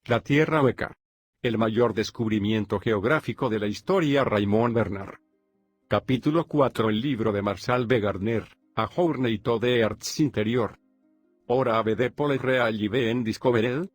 La Tierra hueca. El mayor descubrimiento geográfico de la historia. Raymond Bernard. Capítulo 4. El libro de Marshall B. Gardner, A Journey to the Earth's Interior. Hora ave de Pole Real y en Discovered.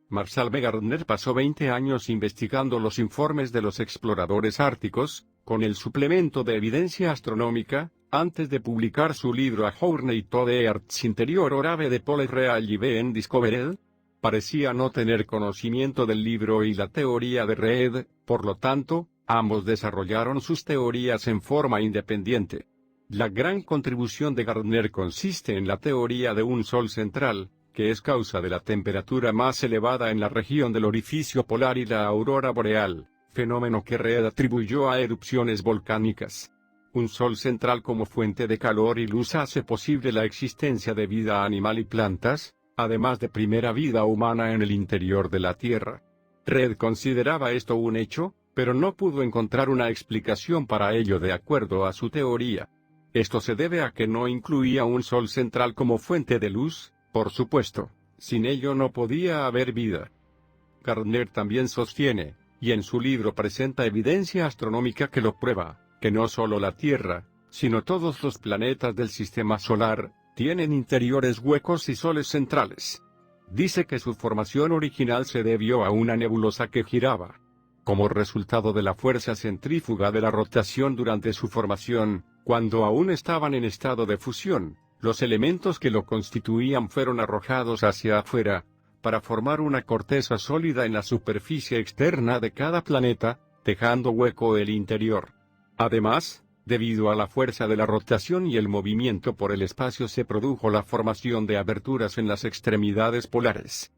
Marshall B. Gardner pasó 20 años investigando los informes de los exploradores árticos, con el suplemento de evidencia astronómica, antes de publicar su libro A Journey to the Earth's Interior. Hora ave de Pole Real y en Discovered. Parecía no tener conocimiento del libro y la teoría de Reed, por lo tanto, ambos desarrollaron sus teorías en forma independiente. La gran contribución de Gardner consiste en la teoría de un sol central, que es causa de la temperatura más elevada en la región del orificio polar y la aurora boreal, fenómeno que Reed atribuyó a erupciones volcánicas. Un sol central como fuente de calor y luz hace posible la existencia de vida animal y plantas, además de primera vida humana en el interior de la Tierra. Reed consideraba esto un hecho, pero no pudo encontrar una explicación para ello de acuerdo a su teoría. Esto se debe a que no incluía un sol central como fuente de luz, por supuesto, sin ello no podía haber vida. Gardner también sostiene, y en su libro presenta evidencia astronómica que lo prueba, que no solo la Tierra, sino todos los planetas del sistema solar, tienen interiores huecos y soles centrales. Dice que su formación original se debió a una nebulosa que giraba. Como resultado de la fuerza centrífuga de la rotación durante su formación, cuando aún estaban en estado de fusión, los elementos que lo constituían fueron arrojados hacia afuera, para formar una corteza sólida en la superficie externa de cada planeta, dejando hueco el interior. Además, debido a la fuerza de la rotación y el movimiento por el espacio se produjo la formación de aberturas en las extremidades polares.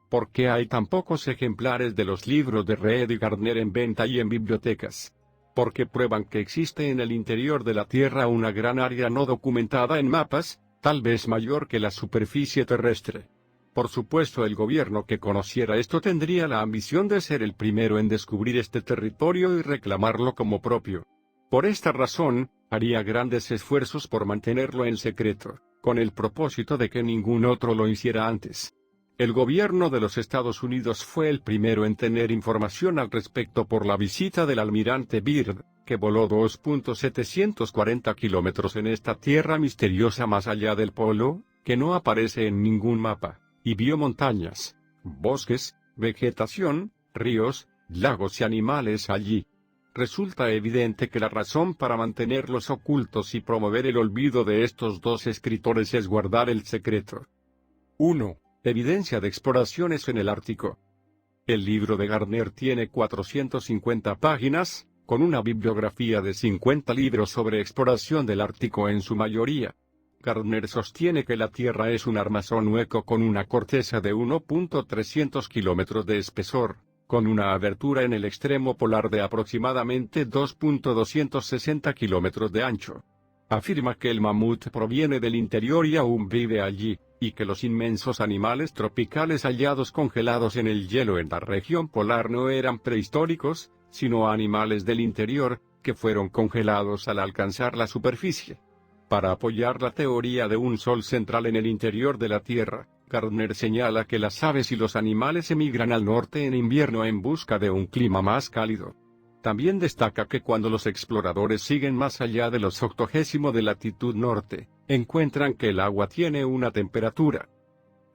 ¿Por qué hay tan pocos ejemplares de los libros de Reed y Gardner en venta y en bibliotecas? Porque prueban que existe en el interior de la Tierra una gran área no documentada en mapas, tal vez mayor que la superficie terrestre. Por supuesto, el gobierno que conociera esto tendría la ambición de ser el primero en descubrir este territorio y reclamarlo como propio. Por esta razón, haría grandes esfuerzos por mantenerlo en secreto, con el propósito de que ningún otro lo hiciera antes. El gobierno de los Estados Unidos fue el primero en tener información al respecto por la visita del almirante Byrd, que voló 2.740 kilómetros en esta tierra misteriosa más allá del polo, que no aparece en ningún mapa, y vio montañas, bosques, vegetación, ríos, lagos y animales allí. Resulta evidente que la razón para mantenerlos ocultos y promover el olvido de estos dos escritores es guardar el secreto. 1. Evidencia de exploraciones en el Ártico. El libro de Gardner tiene 450 páginas, con una bibliografía de 50 libros sobre exploración del Ártico en su mayoría. Gardner sostiene que la Tierra es un armazón hueco con una corteza de 1.300 kilómetros de espesor, con una abertura en el extremo polar de aproximadamente 2.260 kilómetros de ancho. Afirma que el mamut proviene del interior y aún vive allí, y que los inmensos animales tropicales hallados congelados en el hielo en la región polar no eran prehistóricos, sino animales del interior, que fueron congelados al alcanzar la superficie. Para apoyar la teoría de un sol central en el interior de la Tierra, Gardner señala que las aves y los animales emigran al norte en invierno en busca de un clima más cálido. También destaca que cuando los exploradores siguen más allá de los 80° de latitud norte, encuentran que el agua tiene una temperatura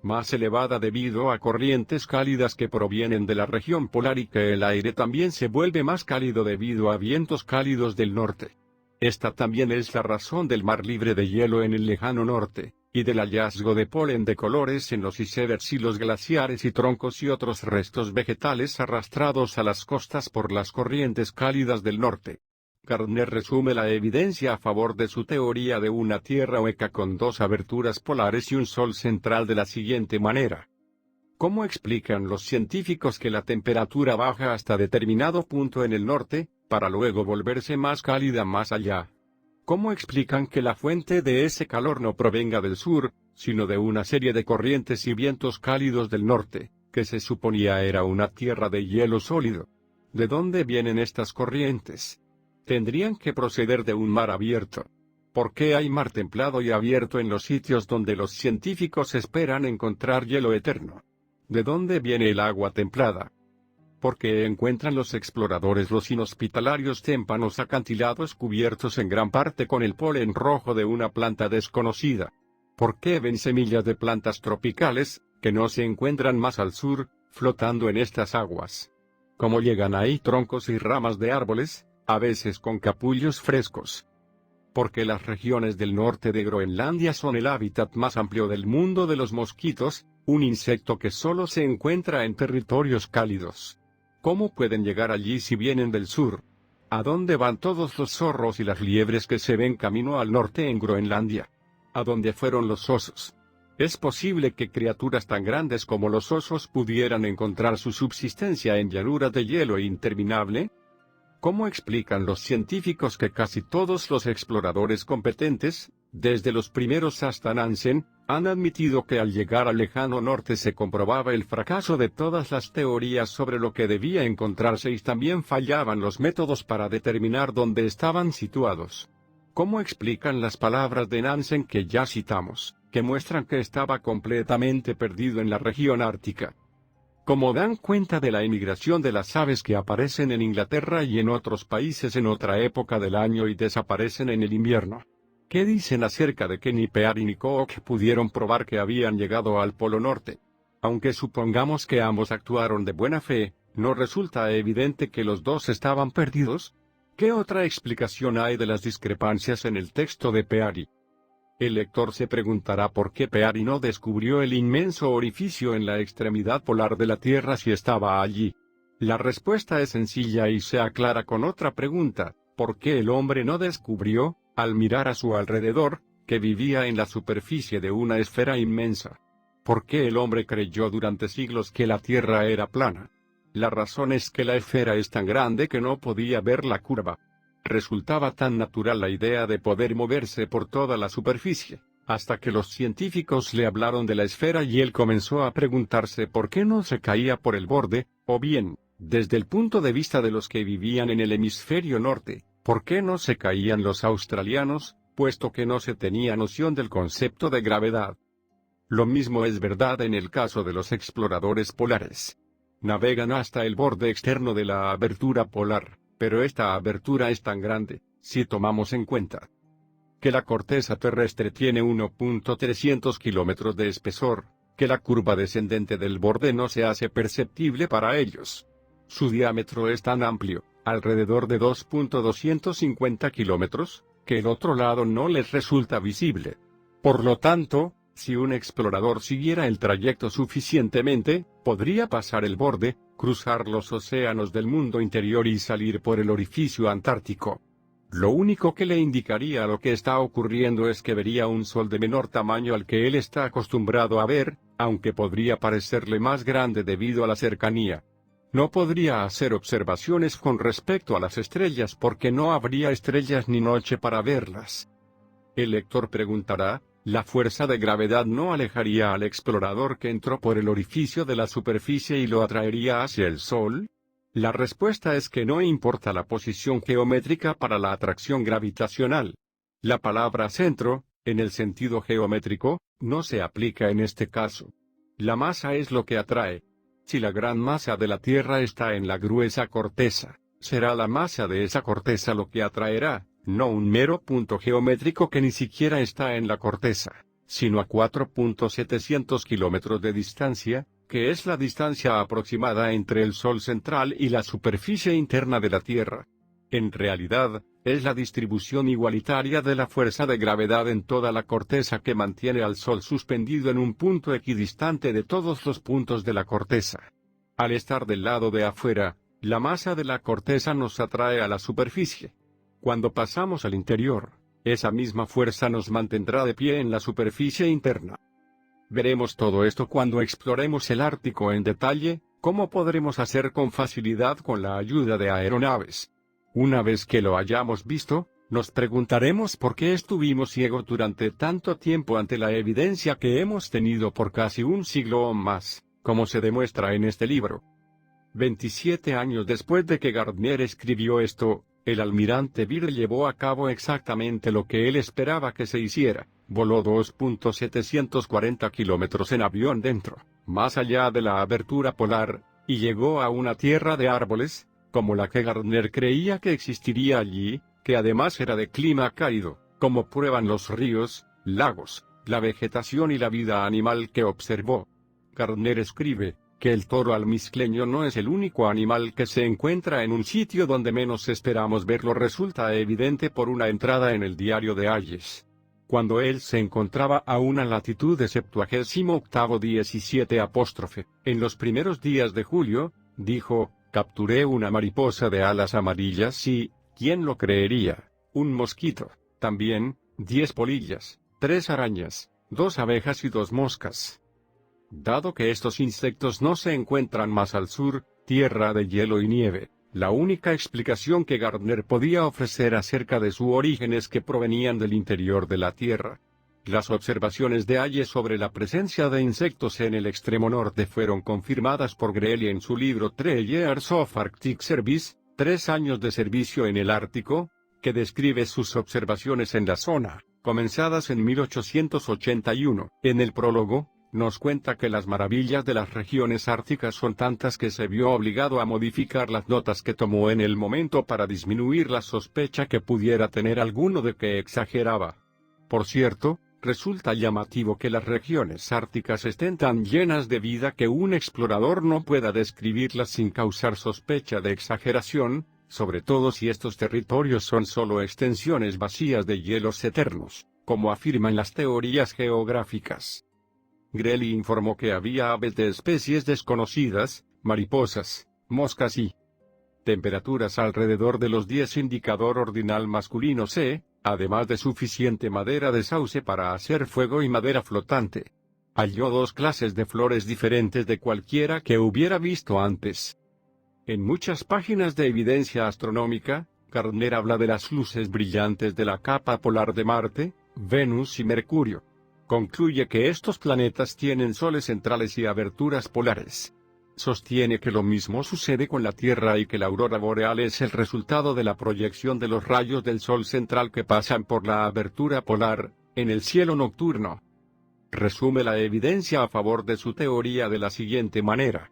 más elevada debido a corrientes cálidas que provienen de la región polar y que el aire también se vuelve más cálido debido a vientos cálidos del norte. Esta también es la razón del mar libre de hielo en el lejano norte, y del hallazgo de polen de colores en los icebergs y los glaciares y troncos y otros restos vegetales arrastrados a las costas por las corrientes cálidas del norte. Gardner resume la evidencia a favor de su teoría de una Tierra hueca con dos aberturas polares y un sol central de la siguiente manera. ¿Cómo explican los científicos que la temperatura baja hasta determinado punto en el norte, para luego volverse más cálida más allá? ¿Cómo explican que la fuente de ese calor no provenga del sur, sino de una serie de corrientes y vientos cálidos del norte, que se suponía era una tierra de hielo sólido? ¿De dónde vienen estas corrientes? Tendrían que proceder de un mar abierto. ¿Por qué hay mar templado y abierto en los sitios donde los científicos esperan encontrar hielo eterno? ¿De dónde viene el agua templada? ¿Por qué encuentran los exploradores los inhospitalarios témpanos acantilados cubiertos en gran parte con el polen rojo de una planta desconocida? ¿Por qué ven semillas de plantas tropicales, que no se encuentran más al sur, flotando en estas aguas? ¿Cómo llegan ahí troncos y ramas de árboles, a veces con capullos frescos? Porque las regiones del norte de Groenlandia son el hábitat más amplio del mundo de los mosquitos, un insecto que solo se encuentra en territorios cálidos. ¿Cómo pueden llegar allí si vienen del sur? ¿A dónde van todos los zorros y las liebres que se ven camino al norte en Groenlandia? ¿A dónde fueron los osos? ¿Es posible que criaturas tan grandes como los osos pudieran encontrar su subsistencia en llanuras de hielo interminable? ¿Cómo explican los científicos que casi todos los exploradores competentes, desde los primeros hasta Nansen, han admitido que al llegar al lejano norte se comprobaba el fracaso de todas las teorías sobre lo que debía encontrarse y también fallaban los métodos para determinar dónde estaban situados? ¿Cómo explican las palabras de Nansen que ya citamos, que muestran que estaba completamente perdido en la región ártica? ¿Cómo dan cuenta de la emigración de las aves que aparecen en Inglaterra y en otros países en otra época del año y desaparecen en el invierno? ¿Qué dicen acerca de que ni Peary ni Koch pudieron probar que habían llegado al Polo Norte? Aunque supongamos que ambos actuaron de buena fe, ¿no resulta evidente que los dos estaban perdidos? ¿Qué otra explicación hay de las discrepancias en el texto de Peary? El lector se preguntará por qué Peary no descubrió el inmenso orificio en la extremidad polar de la Tierra si estaba allí. La respuesta es sencilla y se aclara con otra pregunta: ¿por qué el hombre no descubrió, al mirar a su alrededor, que vivía en la superficie de una esfera inmensa? ¿Por qué el hombre creyó durante siglos que la Tierra era plana? La razón es que la esfera es tan grande que no podía ver la curva. Resultaba tan natural la idea de poder moverse por toda la superficie, hasta que los científicos le hablaron de la esfera y él comenzó a preguntarse por qué no se caía por el borde, o bien, desde el punto de vista de los que vivían en el hemisferio norte, ¿por qué no se caían los australianos, puesto que no se tenía noción del concepto de gravedad? Lo mismo es verdad en el caso de los exploradores polares. Navegan hasta el borde externo de la abertura polar, pero esta abertura es tan grande, si tomamos en cuenta que la corteza terrestre tiene 1.300 kilómetros de espesor, que la curva descendente del borde no se hace perceptible para ellos. Su diámetro es tan amplio, alrededor de 2.250 kilómetros, que el otro lado no les resulta visible. Por lo tanto, si un explorador siguiera el trayecto suficientemente, podría pasar el borde, cruzar los océanos del mundo interior y salir por el orificio antártico. Lo único que le indicaría lo que está ocurriendo es que vería un sol de menor tamaño al que él está acostumbrado a ver, aunque podría parecerle más grande debido a la cercanía. No podría hacer observaciones con respecto a las estrellas porque no habría estrellas ni noche para verlas. El lector preguntará: ¿la fuerza de gravedad no alejaría al explorador que entró por el orificio de la superficie y lo atraería hacia el Sol? La respuesta es que no importa la posición geométrica para la atracción gravitacional. La palabra centro, en el sentido geométrico, no se aplica en este caso. La masa es lo que atrae. Si la gran masa de la Tierra está en la gruesa corteza, será la masa de esa corteza lo que atraerá, no un mero punto geométrico que ni siquiera está en la corteza, sino a 4.700 kilómetros de distancia, que es la distancia aproximada entre el Sol central y la superficie interna de la Tierra. En realidad, es la distribución igualitaria de la fuerza de gravedad en toda la corteza que mantiene al Sol suspendido en un punto equidistante de todos los puntos de la corteza. Al estar del lado de afuera, la masa de la corteza nos atrae a la superficie. Cuando pasamos al interior, esa misma fuerza nos mantendrá de pie en la superficie interna. Veremos todo esto cuando exploremos el Ártico en detalle, cómo podremos hacer con facilidad con la ayuda de aeronaves. Una vez que lo hayamos visto, nos preguntaremos por qué estuvimos ciegos durante tanto tiempo ante la evidencia que hemos tenido por casi un siglo o más, como se demuestra en este libro. 27 años después de que Gardner escribió esto, el almirante Byrd llevó a cabo exactamente lo que él esperaba que se hiciera: voló 2.740 kilómetros en avión dentro más allá de la abertura polar, y llegó a una tierra de árboles, como la que Gardner creía que existiría allí, que además era de clima cálido, como prueban los ríos, lagos, la vegetación y la vida animal que observó. Gardner escribe que el toro almizcleño no es el único animal que se encuentra en un sitio donde menos esperamos verlo. Resulta evidente por una entrada en el diario de Hayes. Cuando él se encontraba a una latitud de 78°17', en los primeros días de julio, dijo: capturé una mariposa de alas amarillas y, ¿quién lo creería?, un mosquito, también, 10 polillas, 3 arañas, 2 abejas y 2 moscas. Dado que estos insectos no se encuentran más al sur, tierra de hielo y nieve, la única explicación que Gardner podía ofrecer acerca de su origen es que provenían del interior de la Tierra. Las observaciones de Hayes sobre la presencia de insectos en el extremo norte fueron confirmadas por Greely en su libro 3 Years of Arctic Service, 3 años de servicio en el Ártico, que describe sus observaciones en la zona, comenzadas en 1881. En el prólogo, nos cuenta que las maravillas de las regiones árticas son tantas que se vio obligado a modificar las notas que tomó en el momento para disminuir la sospecha que pudiera tener alguno de que exageraba. Por cierto, resulta llamativo que las regiones árticas estén tan llenas de vida que un explorador no pueda describirlas sin causar sospecha de exageración, sobre todo si estos territorios son solo extensiones vacías de hielos eternos, como afirman las teorías geográficas. Greely informó que había aves de especies desconocidas, mariposas, moscas y temperaturas alrededor de los 10 indicador ordinal masculino C, además de suficiente madera de sauce para hacer fuego y madera flotante. Halló 2 clases de flores diferentes de cualquiera que hubiera visto antes. En muchas páginas de evidencia astronómica, Gardner habla de las luces brillantes de la capa polar de Marte, Venus y Mercurio. Concluye que estos planetas tienen soles centrales y aberturas polares. Sostiene que lo mismo sucede con la Tierra y que la aurora boreal es el resultado de la proyección de los rayos del Sol central que pasan por la abertura polar, en el cielo nocturno. Resume la evidencia a favor de su teoría de la siguiente manera.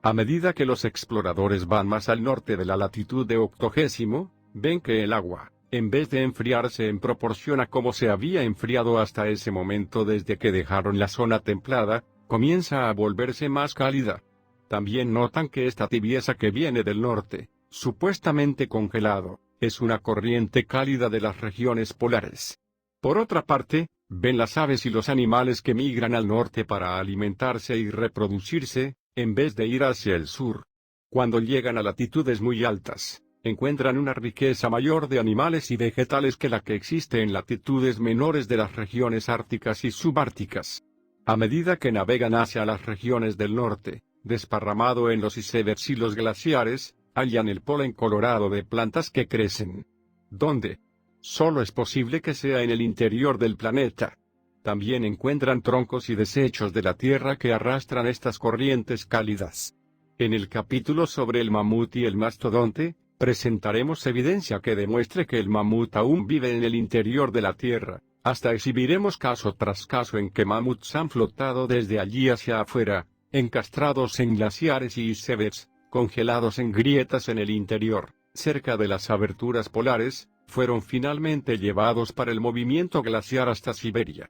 A medida que los exploradores van más al norte de la latitud de 80°, ven que el agua, en vez de enfriarse en proporción a cómo se había enfriado hasta ese momento desde que dejaron la zona templada, comienza a volverse más cálida. También notan que esta tibieza que viene del norte, supuestamente congelado, es una corriente cálida de las regiones polares. Por otra parte, ven las aves y los animales que migran al norte para alimentarse y reproducirse, en vez de ir hacia el sur. Cuando llegan a latitudes muy altas, encuentran una riqueza mayor de animales y vegetales que la que existe en latitudes menores de las regiones árticas y subárticas. A medida que navegan hacia las regiones del norte, desparramado en los icebergs y los glaciares, hallan el polen colorado de plantas que crecen. ¿Dónde? Solo es posible que sea en el interior del planeta. También encuentran troncos y desechos de la Tierra que arrastran estas corrientes cálidas. En el capítulo sobre el mamut y el mastodonte, presentaremos evidencia que demuestre que el mamut aún vive en el interior de la Tierra. Hasta exhibiremos caso tras caso en que mamuts han flotado desde allí hacia afuera, encastrados en glaciares y icebergs, congelados en grietas en el interior, cerca de las aberturas polares, fueron finalmente llevados para el movimiento glaciar hasta Siberia.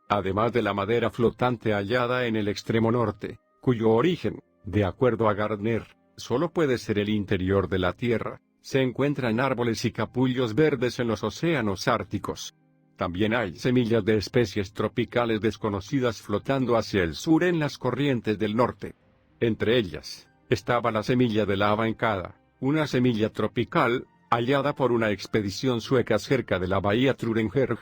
Además de la madera flotante hallada en el extremo norte, cuyo origen, de acuerdo a Gardner, solo puede ser el interior de la Tierra, se encuentran árboles y capullos verdes en los océanos árticos. También hay semillas de especies tropicales desconocidas flotando hacia el sur en las corrientes del norte. Entre ellas, estaba la semilla de lava encada, una semilla tropical, hallada por una expedición sueca cerca de la bahía Trudengerd.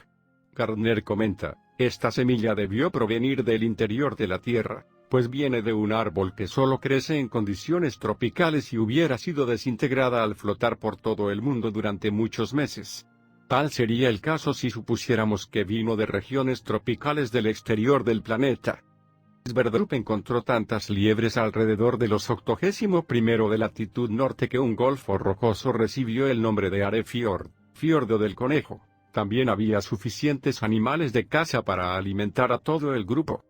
Gardner comenta, esta semilla debió provenir del interior de la Tierra, pues viene de un árbol que solo crece en condiciones tropicales y hubiera sido desintegrada al flotar por todo el mundo durante muchos meses. Tal sería el caso si supusiéramos que vino de regiones tropicales del exterior del planeta. Sverdrup encontró tantas liebres alrededor de los 81° de latitud norte que un golfo rocoso recibió el nombre de Arefjord, fiordo del conejo. También había suficientes animales de caza para alimentar a todo el grupo.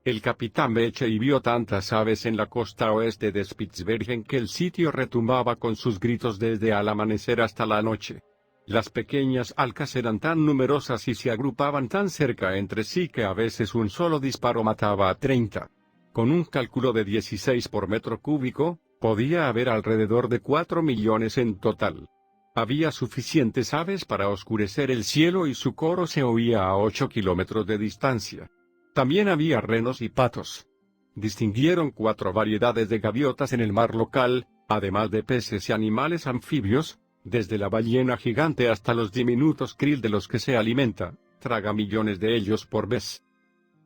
El capitán Beechey vio tantas aves en la costa oeste de Spitsbergen que el sitio retumbaba con sus gritos desde al amanecer hasta la noche. Las pequeñas alcas eran tan numerosas y se agrupaban tan cerca entre sí que a veces un solo disparo mataba a 30. Con un cálculo de 16 por metro cúbico, podía haber alrededor de 4 millones en total. Había suficientes aves para oscurecer el cielo y su coro se oía a 8 kilómetros de distancia. También había renos y patos. Distinguieron 4 variedades de gaviotas en el mar local, además de peces y animales anfibios, desde la ballena gigante hasta los diminutos krill de los que se alimenta, traga millones de ellos por vez.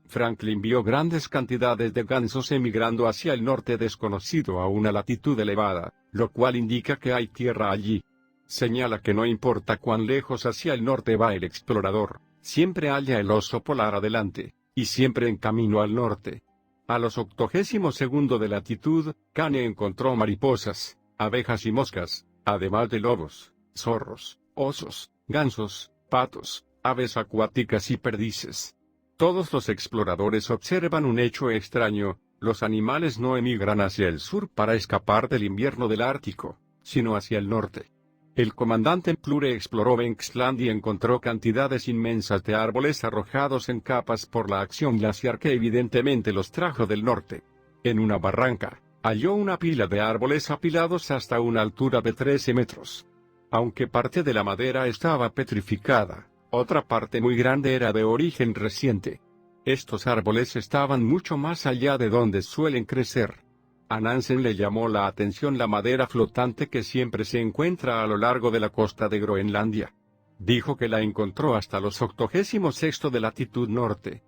Franklin vio grandes cantidades de gansos emigrando hacia el norte desconocido a una latitud elevada, lo cual indica que hay tierra allí. Señala que no importa cuán lejos hacia el norte va el explorador, siempre halla el oso polar adelante, y siempre en camino al norte. A los 82° de latitud, Kane encontró mariposas, abejas y moscas, además de lobos, zorros, osos, gansos, patos, aves acuáticas y perdices. Todos los exploradores observan un hecho extraño: los animales no emigran hacia el sur para escapar del invierno del Ártico, sino hacia el norte. El comandante McClure exploró Banksland y encontró cantidades inmensas de árboles arrojados en capas por la acción glaciar que evidentemente los trajo del norte. En una barranca, halló una pila de árboles apilados hasta una altura de 13 metros. Aunque parte de la madera estaba petrificada, otra parte muy grande era de origen reciente. Estos árboles estaban mucho más allá de donde suelen crecer. A Nansen le llamó la atención la madera flotante que siempre se encuentra a lo largo de la costa de Groenlandia. Dijo que la encontró hasta los 86° de latitud norte.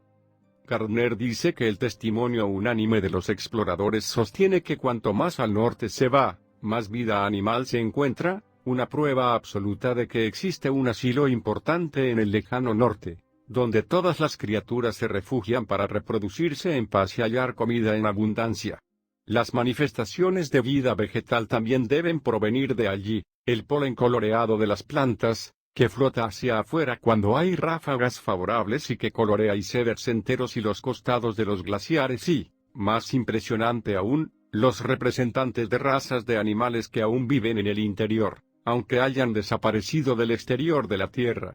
Gardner dice que el testimonio unánime de los exploradores sostiene que cuanto más al norte se va, más vida animal se encuentra, una prueba absoluta de que existe un asilo importante en el lejano norte, donde todas las criaturas se refugian para reproducirse en paz y hallar comida en abundancia. Las manifestaciones de vida vegetal también deben provenir de allí: el polen coloreado de las plantas, que flota hacia afuera cuando hay ráfagas favorables y que colorea icebergs enteros y los costados de los glaciares y, más impresionante aún, los representantes de razas de animales que aún viven en el interior, aunque hayan desaparecido del exterior de la Tierra.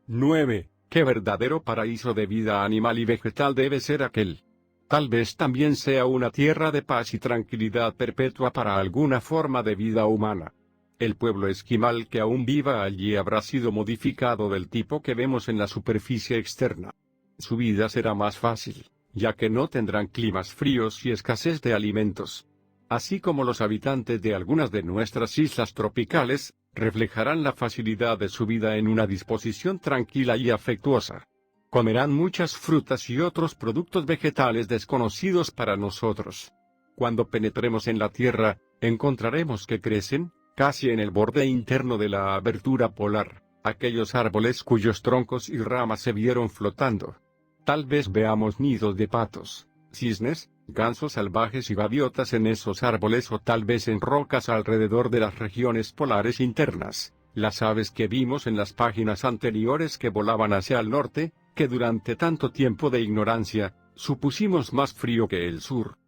9. ¿Qué verdadero paraíso de vida animal y vegetal debe ser aquel? Tal vez también sea una tierra de paz y tranquilidad perpetua para alguna forma de vida humana. El pueblo esquimal que aún viva allí habrá sido modificado del tipo que vemos en la superficie externa. Su vida será más fácil, ya que no tendrán climas fríos y escasez de alimentos. Así como los habitantes de algunas de nuestras islas tropicales, reflejarán la facilidad de su vida en una disposición tranquila y afectuosa. Comerán muchas frutas y otros productos vegetales desconocidos para nosotros. Cuando penetremos en la Tierra, encontraremos que crecen, casi en el borde interno de la abertura polar, aquellos árboles cuyos troncos y ramas se vieron flotando. Tal vez veamos nidos de patos, cisnes, gansos salvajes y gaviotas en esos árboles, o tal vez en rocas alrededor de las regiones polares internas, las aves que vimos en las páginas anteriores que volaban hacia el norte, que durante tanto tiempo de ignorancia, supusimos más frío que el sur.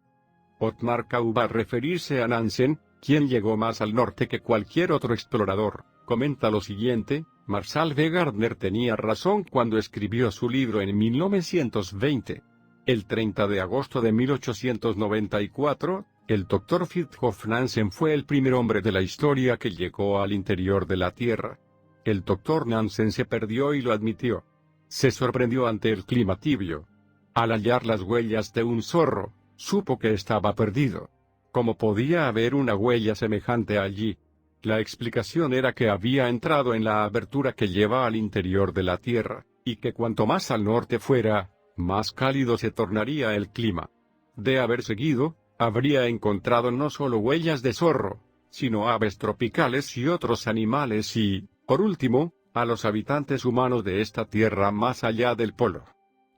Othmar Kau va a referirse a Nansen, quien llegó más al norte que cualquier otro explorador. Comenta lo siguiente: Marshall V. Gardner tenía razón cuando escribió su libro en 1920. El 30 de agosto de 1894, el Dr. Fridtjof Nansen fue el primer hombre de la historia que llegó al interior de la Tierra. El Dr. Nansen se perdió y lo admitió. Se sorprendió ante el clima tibio. Al hallar las huellas de un zorro, supo que estaba perdido. ¿Cómo podía haber una huella semejante allí? La explicación era que había entrado en la abertura que lleva al interior de la Tierra, y que cuanto más al norte fuera, más cálido se tornaría el clima. De haber seguido, habría encontrado no solo huellas de zorro, sino aves tropicales y otros animales y, por último, a los habitantes humanos de esta tierra más allá del polo.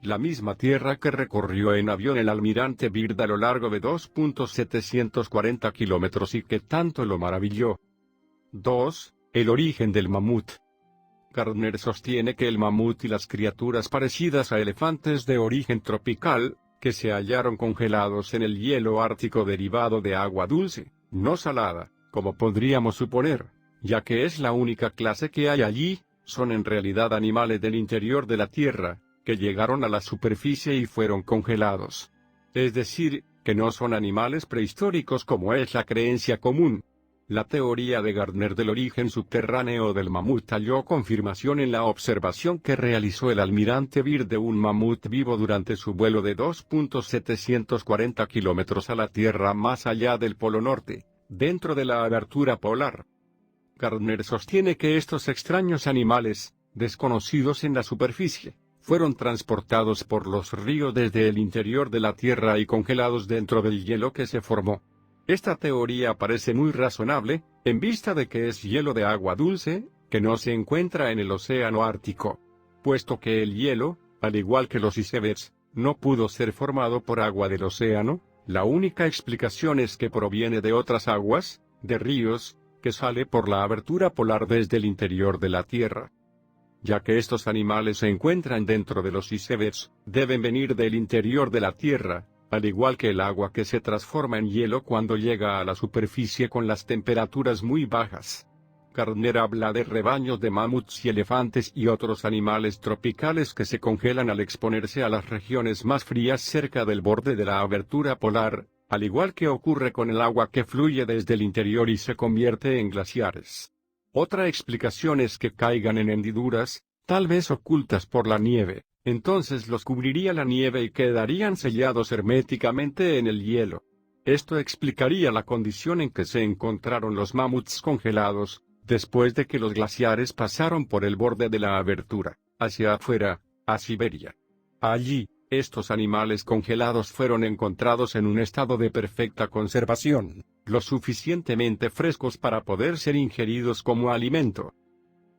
La misma tierra que recorrió en avión el almirante Byrd a lo largo de 2.740 kilómetros y que tanto lo maravilló. 2. El origen del mamut. Gardner sostiene que el mamut y las criaturas parecidas a elefantes de origen tropical, que se hallaron congelados en el hielo ártico derivado de agua dulce, no salada, como podríamos suponer, ya que es la única clase que hay allí. Son en realidad animales del interior de la Tierra, que llegaron a la superficie y fueron congelados. Es decir, que no son animales prehistóricos como es la creencia común. La teoría de Gardner del origen subterráneo del mamut halló confirmación en la observación que realizó el almirante Byrd de un mamut vivo durante su vuelo de 2.740 kilómetros a la Tierra más allá del Polo Norte, dentro de la abertura polar. Gardner sostiene que estos extraños animales, desconocidos en la superficie, fueron transportados por los ríos desde el interior de la Tierra y congelados dentro del hielo que se formó. Esta teoría parece muy razonable, en vista de que es hielo de agua dulce, que no se encuentra en el océano Ártico. Puesto que el hielo, al igual que los icebergs, no pudo ser formado por agua del océano, la única explicación es que proviene de otras aguas, de ríos, que sale por la abertura polar desde el interior de la Tierra. Ya que estos animales se encuentran dentro de los icebergs, deben venir del interior de la Tierra, al igual que el agua que se transforma en hielo cuando llega a la superficie con las temperaturas muy bajas. Gardner habla de rebaños de mamuts y elefantes y otros animales tropicales que se congelan al exponerse a las regiones más frías cerca del borde de la abertura polar, al igual que ocurre con el agua que fluye desde el interior y se convierte en glaciares. Otra explicación es que caigan en hendiduras, tal vez ocultas por la nieve, entonces los cubriría la nieve y quedarían sellados herméticamente en el hielo. Esto explicaría la condición en que se encontraron los mamuts congelados, después de que los glaciares pasaron por el borde de la abertura, hacia afuera, a Siberia. Allí, estos animales congelados fueron encontrados en un estado de perfecta conservación, lo suficientemente frescos para poder ser ingeridos como alimento.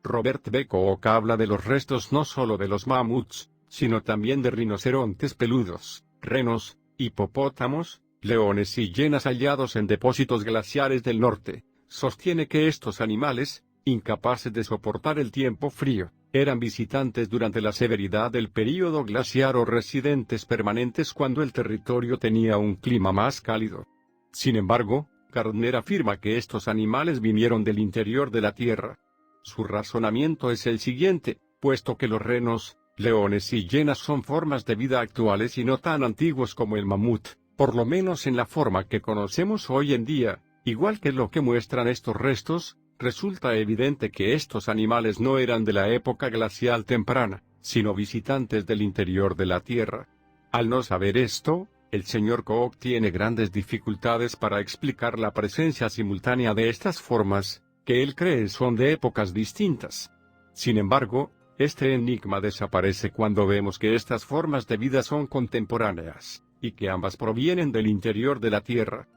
Robert B. Koch habla de los restos no solo de los mamuts, sino también de rinocerontes peludos, renos, hipopótamos, leones y hienas hallados en depósitos glaciares del norte. Sostiene que estos animales, incapaces de soportar el tiempo frío, eran visitantes durante la severidad del período glaciar o residentes permanentes cuando el territorio tenía un clima más cálido. Sin embargo, Gardner afirma que estos animales vinieron del interior de la Tierra. Su razonamiento es el siguiente, puesto que los renos, leones y hienas son formas de vida actuales y no tan antiguos como el mamut, por lo menos en la forma que conocemos hoy en día, igual que lo que muestran estos restos, resulta evidente que estos animales no eran de la época glacial temprana, sino visitantes del interior de la Tierra. Al no saber esto, el Sr. Koch tiene grandes dificultades para explicar la presencia simultánea de estas formas, que él cree son de épocas distintas. Sin embargo, este enigma desaparece cuando vemos que estas formas de vida son contemporáneas, y que ambas provienen del interior de la Tierra.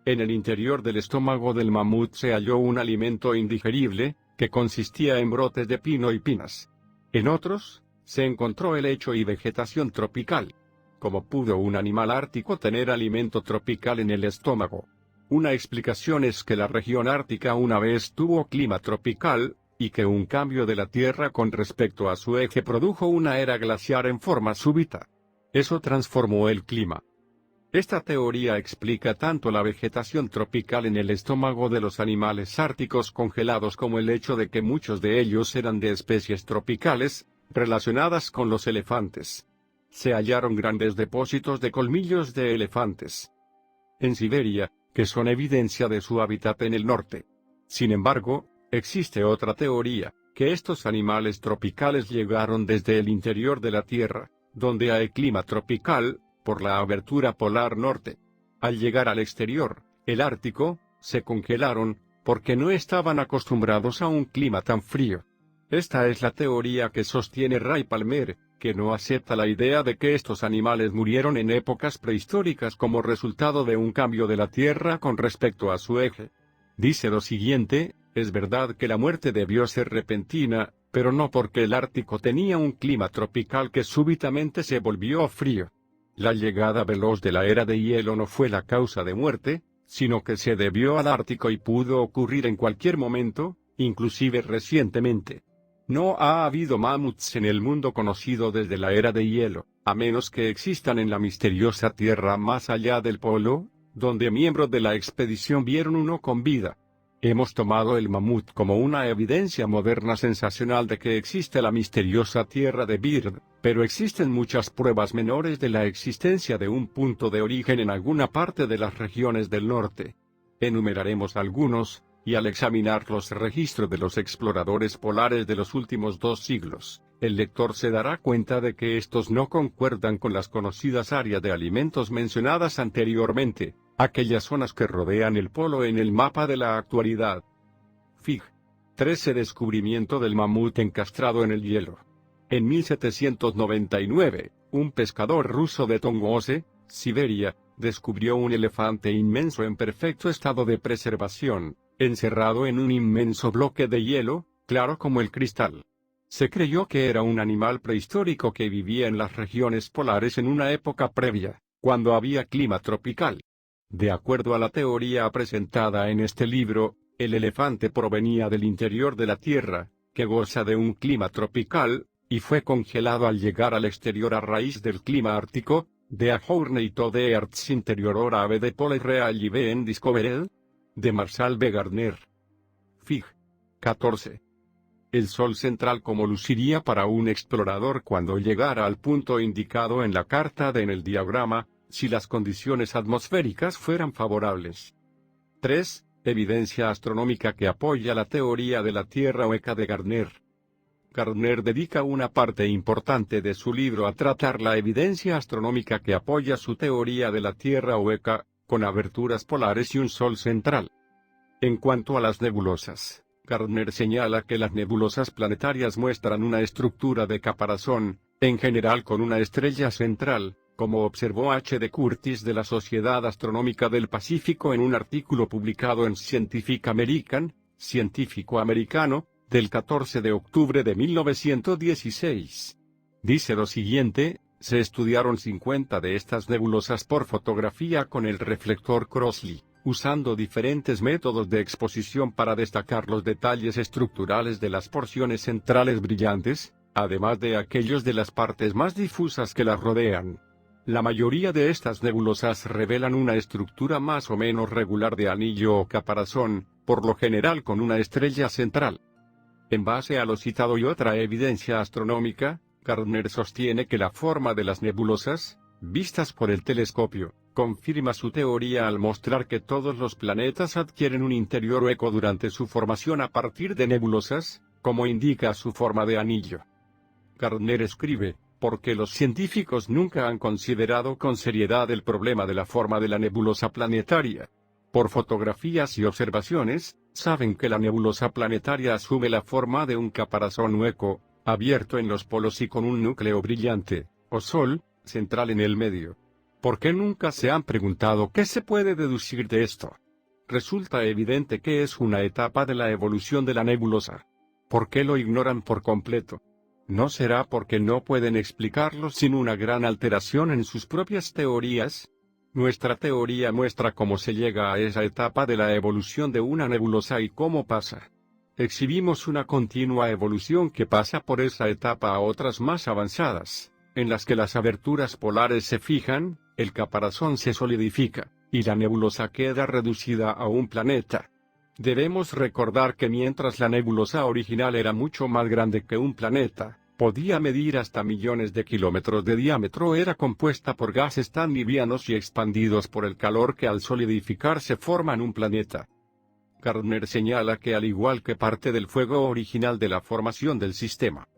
En el interior del estómago del mamut se halló un alimento indigerible, que consistía en brotes de pino y pinas. En otros, se encontró helecho y vegetación tropical. ¿Cómo pudo un animal ártico tener alimento tropical en el estómago? Una explicación es que la región ártica una vez tuvo clima tropical, y que un cambio de la Tierra con respecto a su eje produjo una era glaciar en forma súbita. Eso transformó el clima. Esta teoría explica tanto la vegetación tropical en el estómago de los animales árticos congelados como el hecho de que muchos de ellos eran de especies tropicales, relacionadas con los elefantes. Se hallaron grandes depósitos de colmillos de elefantes en Siberia, que son evidencia de su hábitat en el norte. Sin embargo, existe otra teoría, que estos animales tropicales llegaron desde el interior de la Tierra, donde hay clima tropical, por la abertura polar norte. Al llegar al exterior, el Ártico, se congelaron, porque no estaban acostumbrados a un clima tan frío. Esta es la teoría que sostiene Ray Palmer, que no acepta la idea de que estos animales murieron en épocas prehistóricas como resultado de un cambio de la Tierra con respecto a su eje. Dice lo siguiente: es verdad que la muerte debió ser repentina, pero no porque el Ártico tenía un clima tropical que súbitamente se volvió frío. La llegada veloz de la era de hielo no fue la causa de muerte, sino que se debió al Ártico y pudo ocurrir en cualquier momento, inclusive recientemente. No ha habido mamuts en el mundo conocido desde la era de hielo, a menos que existan en la misteriosa tierra más allá del polo, donde miembros de la expedición vieron uno con vida. Hemos tomado el mamut como una evidencia moderna sensacional de que existe la misteriosa tierra de Byrd, pero existen muchas pruebas menores de la existencia de un punto de origen en alguna parte de las regiones del norte. Enumeraremos algunos, y al examinar los registros de los exploradores polares de los últimos 2 siglos, el lector se dará cuenta de que estos no concuerdan con las conocidas áreas de alimentos mencionadas anteriormente, aquellas zonas que rodean el polo en el mapa de la actualidad. Fig. 13 Descubrimiento del mamut encastrado en el hielo. En 1799, un pescador ruso de Tongose, Siberia, descubrió un elefante inmenso en perfecto estado de preservación, encerrado en un inmenso bloque de hielo, claro como el cristal. Se creyó que era un animal prehistórico que vivía en las regiones polares en una época previa, cuando había clima tropical. De acuerdo a la teoría presentada en este libro, el elefante provenía del interior de la Tierra, que goza de un clima tropical, y fue congelado al llegar al exterior a raíz del clima ártico, de Ajourneito de Earth's Interior Ave de Pole Real y Ben Discovered, de Marshall B. Gardner. Fig. 14. El Sol central como luciría para un explorador cuando llegara al punto indicado en la carta en el diagrama, si las condiciones atmosféricas fueran favorables. 3. Evidencia astronómica que apoya la teoría de la Tierra hueca de Gardner. Gardner dedica una parte importante de su libro a tratar la evidencia astronómica que apoya su teoría de la Tierra hueca, con aberturas polares y un Sol central. En cuanto a las nebulosas, Gardner señala que las nebulosas planetarias muestran una estructura de caparazón, en general con una estrella central, como observó H. de Curtis de la Sociedad Astronómica del Pacífico en un artículo publicado en Scientific American, Científico Americano, del 14 de octubre de 1916. Dice lo siguiente: se estudiaron 50 de estas nebulosas por fotografía con el reflector Crossley, usando diferentes métodos de exposición para destacar los detalles estructurales de las porciones centrales brillantes, además de aquellos de las partes más difusas que las rodean. La mayoría de estas nebulosas revelan una estructura más o menos regular de anillo o caparazón, por lo general con una estrella central. En base a lo citado y otra evidencia astronómica, Gardner sostiene que la forma de las nebulosas, vistas por el telescopio, confirma su teoría al mostrar que todos los planetas adquieren un interior hueco durante su formación a partir de nebulosas, como indica su forma de anillo. Gardner escribe: porque los científicos nunca han considerado con seriedad el problema de la forma de la nebulosa planetaria. Por fotografías y observaciones, saben que la nebulosa planetaria asume la forma de un caparazón hueco, abierto en los polos y con un núcleo brillante, o sol, central en el medio. ¿Por qué nunca se han preguntado qué se puede deducir de esto? Resulta evidente que es una etapa de la evolución de la nebulosa. ¿Por qué lo ignoran por completo? ¿No será porque no pueden explicarlo sin una gran alteración en sus propias teorías? Nuestra teoría muestra cómo se llega a esa etapa de la evolución de una nebulosa y cómo pasa. Exhibimos una continua evolución que pasa por esa etapa a otras más avanzadas, en las que las aberturas polares se fijan, el caparazón se solidifica, y la nebulosa queda reducida a un planeta. Debemos recordar que mientras la nebulosa original era mucho más grande que un planeta, podía medir hasta millones de kilómetros de diámetro, era compuesta por gases tan livianos y expandidos por el calor que al solidificarse forman un planeta. Gardner señala que al igual que parte del fuego original de la formación del sistema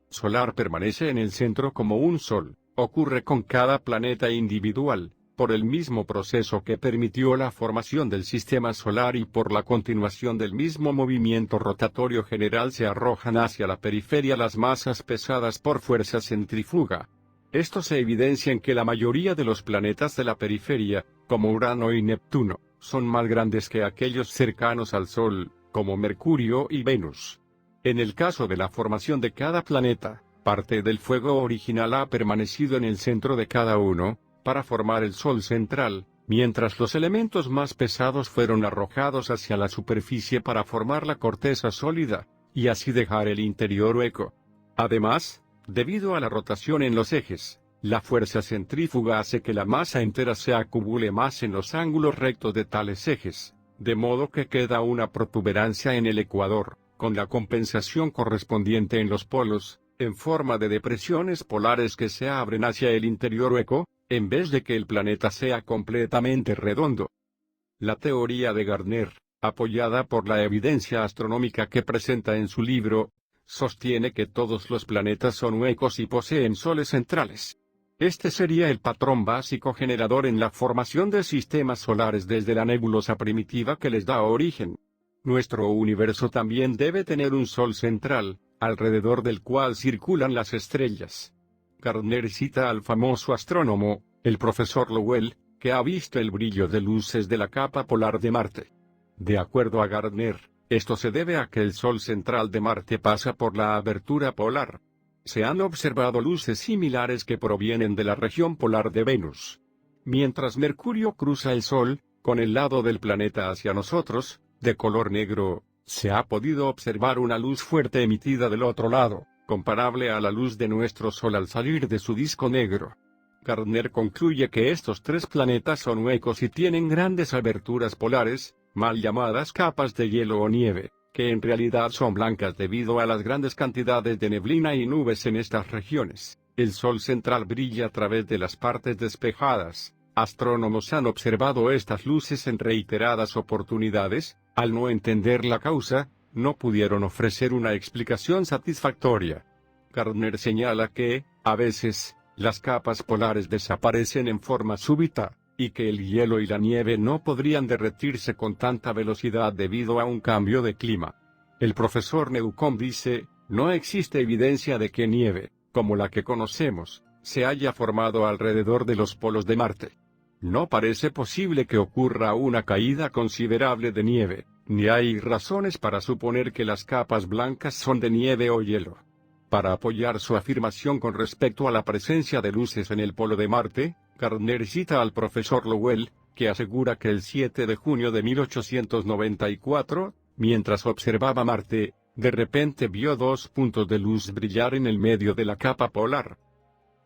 solar permanece en el centro como un sol, ocurre con cada planeta individual, por el mismo proceso que permitió la formación del sistema solar y por la continuación del mismo movimiento rotatorio general se arrojan hacia la periferia las masas pesadas por fuerza centrífuga. Esto se evidencia en que la mayoría de los planetas de la periferia, como Urano y Neptuno, son más grandes que aquellos cercanos al Sol, como Mercurio y Venus. En el caso de la formación de cada planeta, parte del fuego original ha permanecido en el centro de cada uno, para formar el Sol central, mientras los elementos más pesados fueron arrojados hacia la superficie para formar la corteza sólida, y así dejar el interior hueco. Además, debido a la rotación en los ejes, La fuerza centrífuga hace que la masa entera se acumule más en los ángulos rectos de tales ejes, de modo que queda una protuberancia en el ecuador, con la compensación correspondiente en los polos, en forma de depresiones polares que se abren hacia el interior hueco, en vez de que el planeta sea completamente redondo. La teoría de Gardner, apoyada por la evidencia astronómica que presenta en su libro, sostiene que todos los planetas son huecos y poseen soles centrales. Este sería el patrón básico generador en la formación de sistemas solares desde la nebulosa primitiva que les da origen. Nuestro universo también debe tener un sol central, alrededor del cual circulan las estrellas. Gardner cita al famoso astrónomo, el profesor Lowell, que ha visto el brillo de luces de la capa polar de Marte. De acuerdo a Gardner, esto se debe a que el sol central de Marte pasa por la abertura polar. Se han observado luces similares que provienen de la región polar de Venus. Mientras Mercurio cruza el Sol, con el lado del planeta hacia nosotros, de color negro, se ha podido observar una luz fuerte emitida del otro lado, comparable a la luz de nuestro Sol al salir de su disco negro. Gardner concluye que estos tres planetas son huecos y tienen grandes aberturas polares, mal llamadas capas de hielo o nieve, que en realidad son blancas debido a las grandes cantidades de neblina y nubes en estas regiones. El Sol central brilla a través de las partes despejadas. Astrónomos han observado estas luces en reiteradas oportunidades. Al no entender la causa, no pudieron ofrecer una explicación satisfactoria. Gardner señala que, a veces, las capas polares desaparecen en forma súbita, y que el hielo y la nieve no podrían derretirse con tanta velocidad debido a un cambio de clima. El profesor Newcomb dice, no existe evidencia de que nieve, como la que conocemos, se haya formado alrededor de los polos de Marte. No parece posible que ocurra una caída considerable de nieve, ni hay razones para suponer que las capas blancas son de nieve o hielo. Para apoyar su afirmación con respecto a la presencia de luces en el polo de Marte, Gardner cita al profesor Lowell, que asegura que el 7 de junio de 1894, mientras observaba Marte, de repente vio dos puntos de luz brillar en el medio de la capa polar.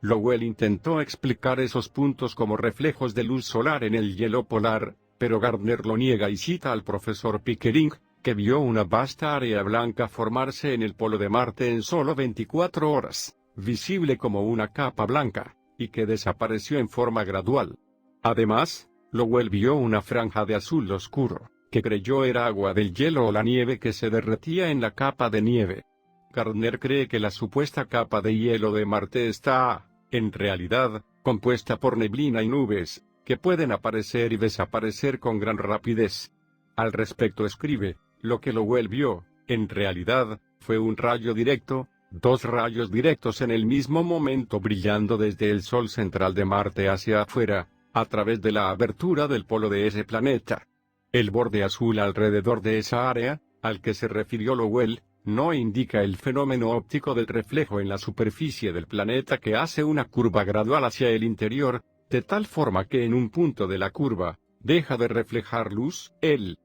Lowell intentó explicar esos puntos como reflejos de luz solar en el hielo polar, pero Gardner lo niega y cita al profesor Pickering, que vio una vasta área blanca formarse en el polo de Marte en solo 24 horas, visible como una capa blanca, y que desapareció en forma gradual. Además, Lowell vio una franja de azul oscuro, que creyó era agua del hielo o la nieve que se derretía en la capa de nieve. Gardner cree que la supuesta capa de hielo de Marte está, en realidad, compuesta por neblina y nubes, que pueden aparecer y desaparecer con gran rapidez. Al respecto escribe, lo que Lowell vio, en realidad, fue un rayo directo, dos rayos directos en el mismo momento brillando desde el Sol central de Marte hacia afuera, a través de la abertura del polo de ese planeta. El borde azul alrededor de esa área, al que se refirió Lowell, no indica el fenómeno óptico del reflejo en la superficie del planeta que hace una curva gradual hacia el interior, de tal forma que en un punto de la curva, deja de reflejar luz. El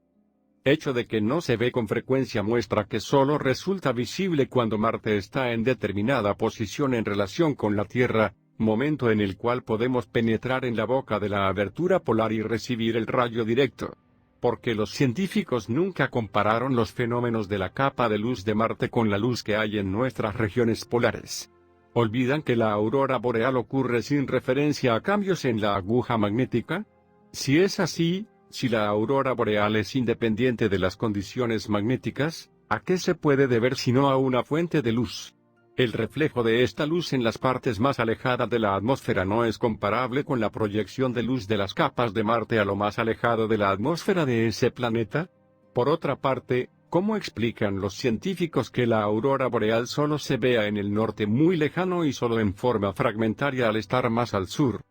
hecho de que no se ve con frecuencia muestra que solo resulta visible cuando Marte está en determinada posición en relación con la Tierra, momento en el cual podemos penetrar en la boca de la abertura polar y recibir el rayo directo. Porque los científicos nunca compararon los fenómenos de la capa de luz de Marte con la luz que hay en nuestras regiones polares. ¿Olvidan que la aurora boreal ocurre sin referencia a cambios en la aguja magnética? Si es así, si la aurora boreal es independiente de las condiciones magnéticas, ¿a qué se puede deber sino a una fuente de luz? El reflejo de esta luz en las partes más alejadas de la atmósfera no es comparable con la proyección de luz de las capas de Marte a lo más alejado de la atmósfera de ese planeta. Por otra parte, ¿cómo explican los científicos que la aurora boreal solo se vea en el norte muy lejano y solo en forma fragmentaria al estar más al sur?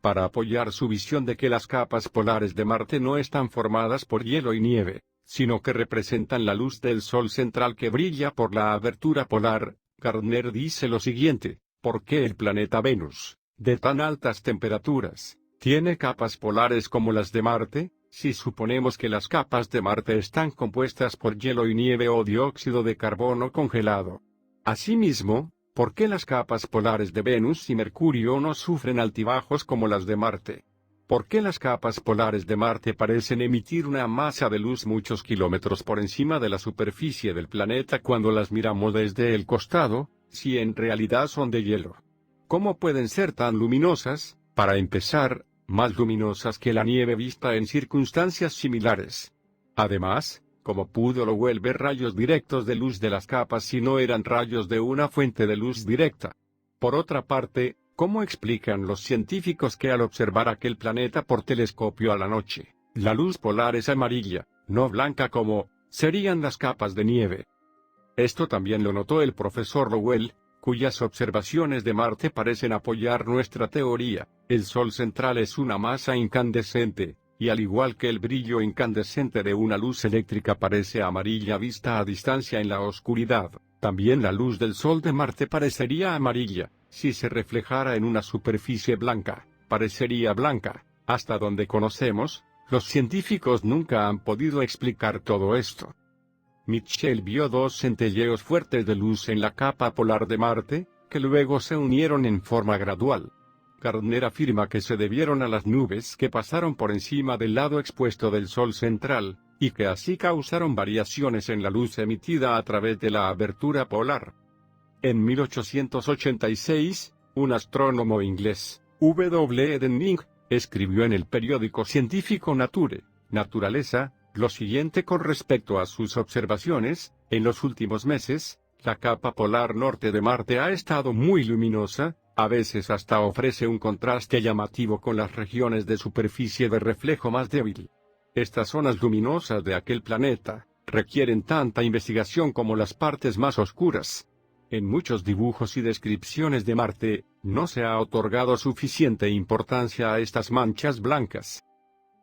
Para apoyar su visión de que las capas polares de Marte no están formadas por hielo y nieve, sino que representan la luz del Sol central que brilla por la abertura polar, Gardner dice lo siguiente: ¿por qué el planeta Venus, de tan altas temperaturas, tiene capas polares como las de Marte, si suponemos que las capas de Marte están compuestas por hielo y nieve o dióxido de carbono congelado? Asimismo, ¿Por qué las capas polares de Venus y Mercurio no sufren altibajos como las de Marte? ¿Por qué las capas polares de Marte parecen emitir una masa de luz muchos kilómetros por encima de la superficie del planeta cuando las miramos desde el costado, si en realidad son de hielo? ¿Cómo pueden ser tan luminosas? Para empezar, más luminosas que la nieve vista en circunstancias similares. Además, ¿cómo pudo Lowell ver rayos directos de luz de las capas si no eran rayos de una fuente de luz directa? Por otra parte, ¿cómo explican los científicos que al observar aquel planeta por telescopio a la noche, la luz polar es amarilla, no blanca como serían las capas de nieve? Esto también lo notó el profesor Lowell, cuyas observaciones de Marte parecen apoyar nuestra teoría. El Sol central es una masa incandescente, y al igual que el brillo incandescente de una luz eléctrica parece amarilla vista a distancia en la oscuridad, también la luz del Sol de Marte parecería amarilla. Si se reflejara en una superficie blanca, parecería blanca. Hasta donde conocemos, los científicos nunca han podido explicar todo esto. Mitchell vio dos centelleos fuertes de luz en la capa polar de Marte, que luego se unieron en forma gradual. Gardner afirma que se debieron a las nubes que pasaron por encima del lado expuesto del Sol central, y que así causaron variaciones en la luz emitida a través de la abertura polar. En 1886, un astrónomo inglés, W. Denning, escribió en el periódico científico Nature, Naturaleza, lo siguiente con respecto a sus observaciones: en los últimos meses, la capa polar norte de Marte ha estado muy luminosa, a veces hasta ofrece un contraste llamativo con las regiones de superficie de reflejo más débil. Estas zonas luminosas de aquel planeta requieren tanta investigación como las partes más oscuras. En muchos dibujos y descripciones de Marte, no se ha otorgado suficiente importancia a estas manchas blancas.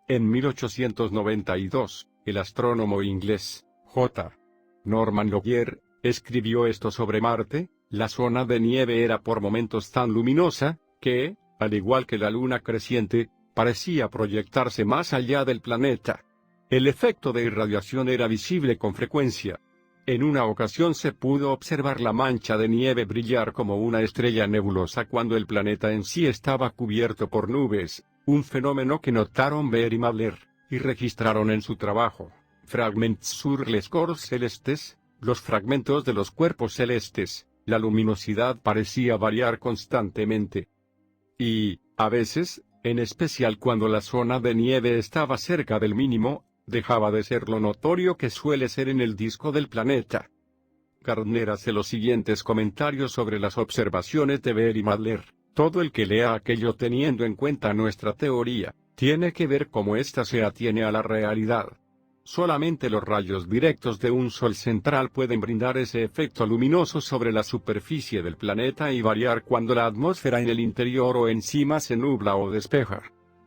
En 1892, el astrónomo inglés, J. Norman Lockyer, escribió esto sobre Marte: la zona de nieve era por momentos tan luminosa, que, al igual que la luna creciente, parecía proyectarse más allá del planeta. El efecto de irradiación era visible con frecuencia. En una ocasión se pudo observar la mancha de nieve brillar como una estrella nebulosa cuando el planeta en sí estaba cubierto por nubes, un fenómeno que notaron Beer y Mabler, y registraron en su trabajo, Fragments sur les corps celestes, los fragmentos de los cuerpos celestes. La luminosidad parecía variar constantemente. Y, a veces, en especial cuando la zona de nieve estaba cerca del mínimo, dejaba de ser lo notorio que suele ser en el disco del planeta. Gardner hace los siguientes comentarios sobre las observaciones de Beer y Mabler: todo el que lea aquello teniendo en cuenta nuestra teoría, tiene que ver cómo ésta se atiene a la realidad. Solamente los rayos directos de un Sol central pueden brindar ese efecto luminoso sobre la superficie del planeta y variar cuando la atmósfera en el interior o encima se nubla o despeja.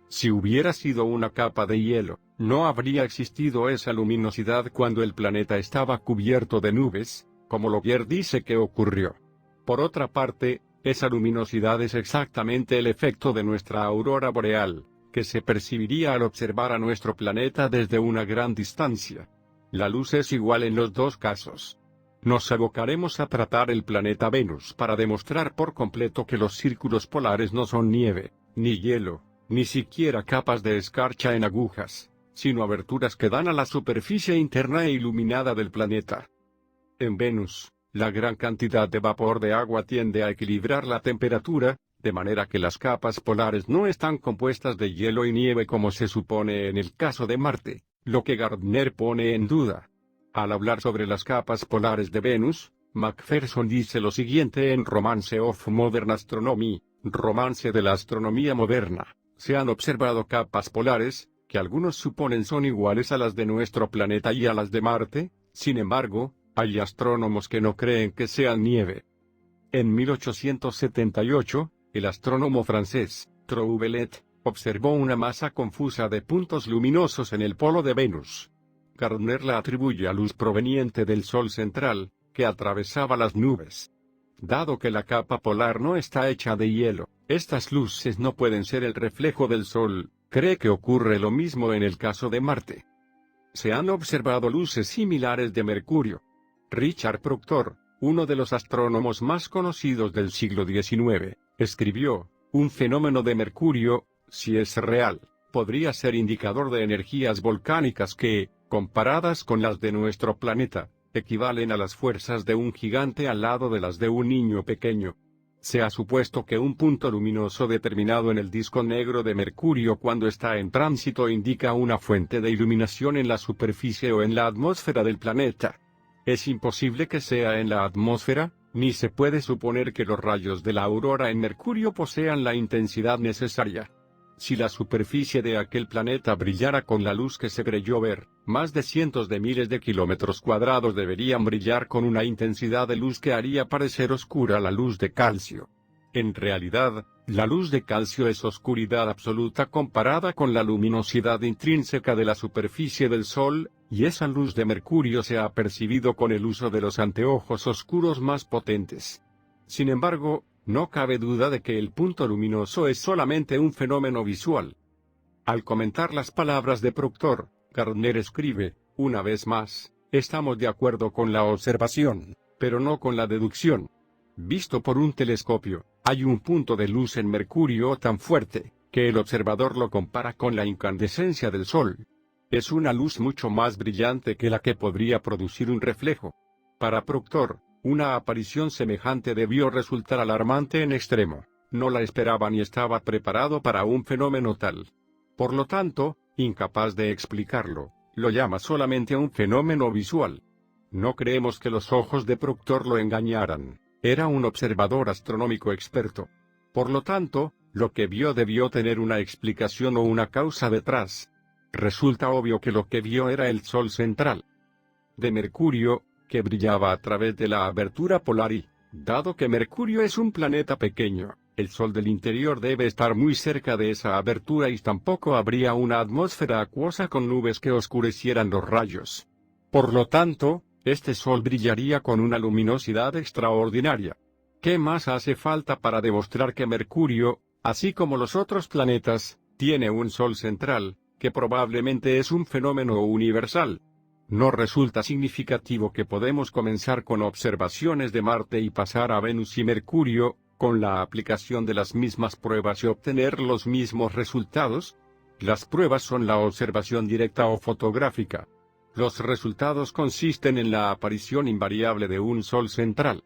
Si hubiera sido una capa de hielo, no habría existido esa luminosidad cuando el planeta estaba cubierto de nubes, como Lockyer dice que ocurrió. Por otra parte, esa luminosidad es exactamente el efecto de nuestra aurora boreal, que se percibiría al observar a nuestro planeta desde una gran distancia. La luz es igual en los dos casos. Nos abocaremos a tratar el planeta Venus para demostrar por completo que los círculos polares no son nieve, ni hielo, ni siquiera capas de escarcha en agujas, sino aberturas que dan a la superficie interna e iluminada del planeta. En Venus, la gran cantidad de vapor de agua tiende a equilibrar la temperatura, de manera que las capas polares no están compuestas de hielo y nieve como se supone en el caso de Marte, lo que Gardner pone en duda. Al hablar sobre las capas polares de Venus, Macpherson dice lo siguiente en Romance of Modern Astronomy, Romance de la Astronomía Moderna: se han observado capas polares, que algunos suponen son iguales a las de nuestro planeta y a las de Marte. Sin embargo, hay astrónomos que no creen que sean nieve. En 1878, el astrónomo francés, Trouvelot, observó una masa confusa de puntos luminosos en el polo de Venus. Gardner la atribuye a luz proveniente del Sol central, que atravesaba las nubes. Dado que la capa polar no está hecha de hielo, estas luces no pueden ser el reflejo del Sol. Cree que ocurre lo mismo en el caso de Marte. Se han observado luces similares de Mercurio. Richard Proctor, uno de los astrónomos más conocidos del siglo XIX, escribió: un fenómeno de Mercurio, si es real, podría ser indicador de energías volcánicas que, comparadas con las de nuestro planeta, equivalen a las fuerzas de un gigante al lado de las de un niño pequeño. Se ha supuesto que un punto luminoso determinado en el disco negro de Mercurio cuando está en tránsito indica una fuente de iluminación en la superficie o en la atmósfera del planeta. Es imposible que sea en la atmósfera, ni se puede suponer que los rayos de la aurora en Mercurio posean la intensidad necesaria. Si la superficie de aquel planeta brillara con la luz que se creyó ver, más de cientos de miles de kilómetros cuadrados deberían brillar con una intensidad de luz que haría parecer oscura la luz de calcio. En realidad, la luz de calcio es oscuridad absoluta comparada con la luminosidad intrínseca de la superficie del Sol, y esa luz de Mercurio se ha percibido con el uso de los anteojos oscuros más potentes. Sin embargo, no cabe duda de que el punto luminoso es solamente un fenómeno visual. Al comentar las palabras de Proctor, Gardner escribe: una vez más, estamos de acuerdo con la observación, pero no con la deducción. Visto por un telescopio, hay un punto de luz en Mercurio tan fuerte, que el observador lo compara con la incandescencia del Sol. Es una luz mucho más brillante que la que podría producir un reflejo. Para Proctor, una aparición semejante debió resultar alarmante en extremo. No la esperaba ni estaba preparado para un fenómeno tal. Por lo tanto, incapaz de explicarlo, lo llama solamente un fenómeno visual. No creemos que los ojos de Proctor lo engañaran. Era un observador astronómico experto. Por lo tanto, lo que vio debió tener una explicación o una causa detrás. Resulta obvio que lo que vio era el Sol central de Mercurio, que brillaba a través de la abertura polar y, dado que Mercurio es un planeta pequeño, el Sol del interior debe estar muy cerca de esa abertura y tampoco habría una atmósfera acuosa con nubes que oscurecieran los rayos. Por lo tanto, este Sol brillaría con una luminosidad extraordinaria. ¿Qué más hace falta para demostrar que Mercurio, así como los otros planetas, tiene un Sol central, que probablemente es un fenómeno universal? No resulta significativo que podemos comenzar con observaciones de Marte y pasar a Venus y Mercurio, con la aplicación de las mismas pruebas y obtener los mismos resultados. Las pruebas son la observación directa o fotográfica. Los resultados consisten en la aparición invariable de un Sol central.